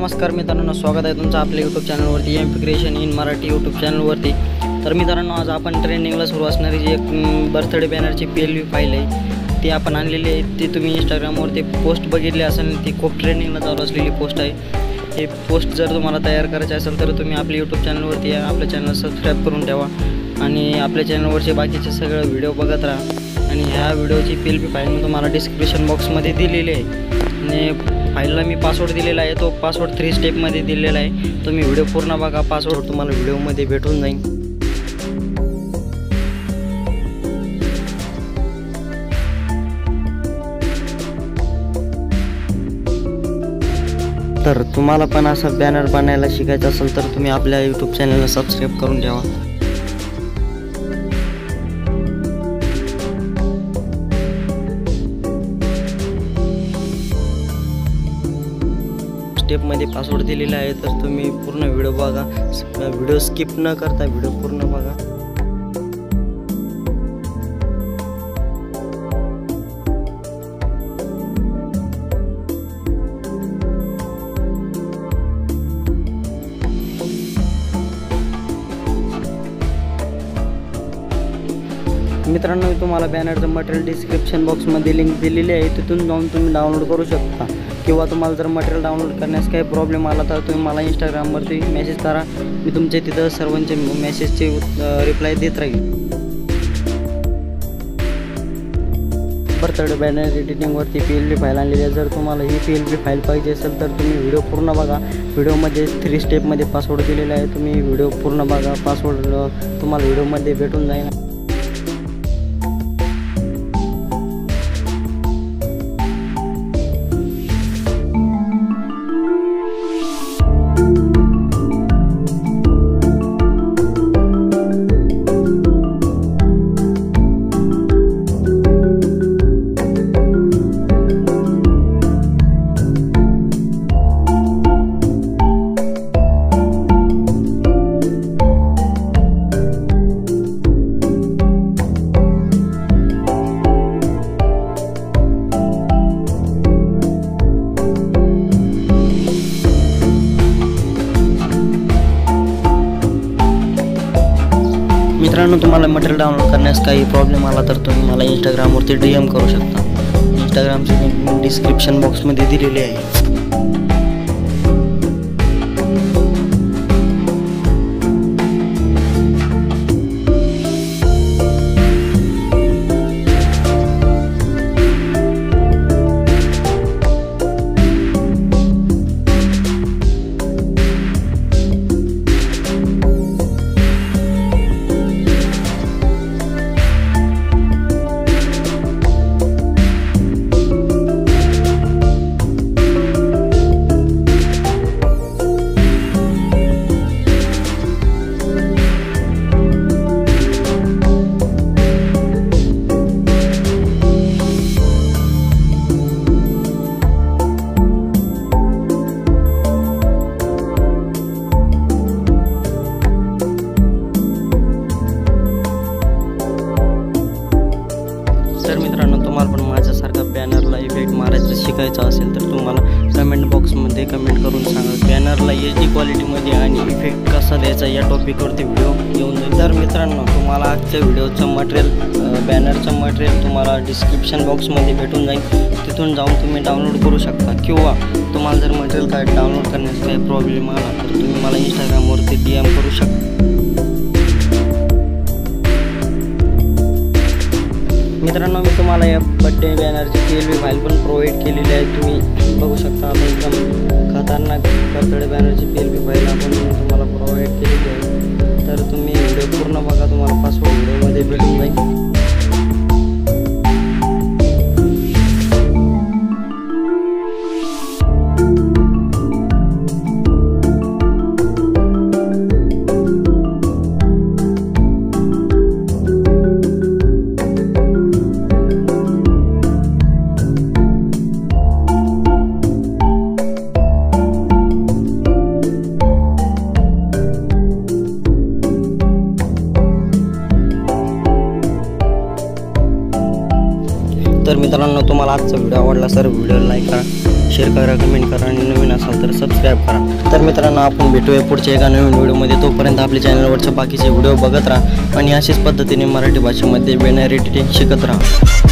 नमस्कार मित्रांनो, स्वागत आहे तुमचं आपल्या यूट्यूब चॅनलवरती MP क्रिएशन इन मराठी यूट्यूब चॅनलवरती। तर मित्रांनो, आज आपण ट्रेंडिंगला सुरू असणारी जी एक बर्थडे बॅनरची PLV फाईल आहे ती आपण आणलेली आहे। ती तुम्ही इंस्टाग्रामवरती पोस्ट बघितली असेल, ती खूप ट्रेंडिंगला चालू असलेली पोस्ट आहे। हे पोस्ट जर तुम्हाला तयार करायचे असेल तर तुम्ही आपल्या यूट्यूब चॅनलवरती आपल्या चॅनल सबस्क्राईब करून ठेवा आणि आपल्या चॅनलवरचे बाकीचे सगळे व्हिडिओ बघत राहा। आणि ह्या व्हिडिओची PLV फाईल मी तुम्हाला डिस्क्रिप्शन बॉक्समध्ये दिलेली आहे आणि फाईलला मी पासवर्ड दिलेला आहे, तो पासवर्ड 3 स्टेपमध्ये दिलेला आहे। तुम्ही व्हिडिओ पूर्ण बघा, पासवर्ड तुम्हाला व्हिडिओमध्ये भेटून जाईल। तर तुम्हाला पण असा बॅनर बनायला शिकायचं असेल तर तुम्ही आपल्या यूट्यूब चॅनलला सबस्क्राईब करून ठेवा। स्टेपमध्ये पासवर्ड दिलेला आहे, तर तुम्ही पूर्ण व्हिडिओ बघा, व्हिडिओ स्किप न करता व्हिडिओ पूर्ण बघा। मित्रांनो, मी तुम्हाला बॅनरचं मटेरियल डिस्क्रिप्शन बॉक्समध्ये लिंक दिलेली आहे, तिथून जाऊन तुम्ही डाउनलोड करू शकता। किंवा तुम्हाला जर मटेरियल डाउनलोड करण्यास काही प्रॉब्लेम आला तर तुम्ही मला इंस्टाग्रामवरती मेसेज करा, मी तुमच्या तिथं सर्वांचे मेसेजचे रिप्लाय देत राहील। बर्थडे बॅनर एडिटिंगवरती PLV फाईल आणलेली आहे। जर तुम्हाला ही PLV फाईल पाहिजे असेल तर तुम्ही व्हिडिओ पूर्ण बघा, व्हिडिओमध्ये 3 स्टेपमध्ये पासवर्ड दिलेला आहे, तुम्ही व्हिडिओ पूर्ण बघा, पासवर्ड तुम्हाला व्हिडिओमध्ये भेटून जाईल। मित्रांनो, तुम्हाला मटेरियल डाउनलोड करण्यास काही प्रॉब्लेम आला तर तुम्ही मला इंस्टाग्रामवरती DM करू शकता। इंस्टाग्रामची लिंक डिस्क्रिप्शन बॉक्समध्ये दिलेली आहे। तर मित्रांनो, तुम्हाला पण माझ्यासारखा बॅनरला इफेक्ट मारायचं शिकायचं असेल तर तुम्हाला कमेंट बॉक्समध्ये कमेंट करून सांगा। बॅनरला HD क्वालिटीमध्ये आणि इफेक्ट कसा द्यायचा या टॉपिकवरती व्हिडिओ येऊन जाईल। तर मित्रांनो, तुम्हाला आजच्या व्हिडिओचं मटेरियल बॅनरचं मटेरियल तुम्हाला डिस्क्रिप्शन बॉक्समध्ये भेटून जाईल, तिथून जाऊन तुम्ही डाउनलोड करू शकता। किंवा तुम्हाला जर मटेरियल काय डाउनलोड करण्यास काही प्रॉब्लेम आला तर तुम्ही मला इंस्टाग्रामवरती DM करू शकता। मित्रांनो, मी तुम्हाला या बर्थडे बॅनरची PLV फाईल पण प्रोव्हाइड केलेली आहे, तुम्ही बघू शकता। आता एकदम खतरनाक बर्थडे बॅनरची PLV फाईल आपण तुम्हाला प्रोव्हाइड केलेली आहे, तर तुम्ही व्हिडिओ पूर्ण बघा, तुम्हाला पासवर्ड व्हिडिओमध्ये भेटून जाईल। तर मित्रांनो, तुम्हाला आजचा व्हिडिओ आवडला तर व्हिडिओ लाईक करा। शेअर करा, कमेंट करा आणि नवीन असाल तर सबस्क्राईब करा. तर मित्रांनो, आपण भेटूया पुढच्या एका नवीन व्हिडिओमध्ये. तोपर्यंत आपल्या चॅनलवरचे बाकीचे व्हिडिओ बघत राहा आणि अशाच पद्धतीने मराठी भाषेमध्ये वेळेवर एडिटिंग शिकत राहा.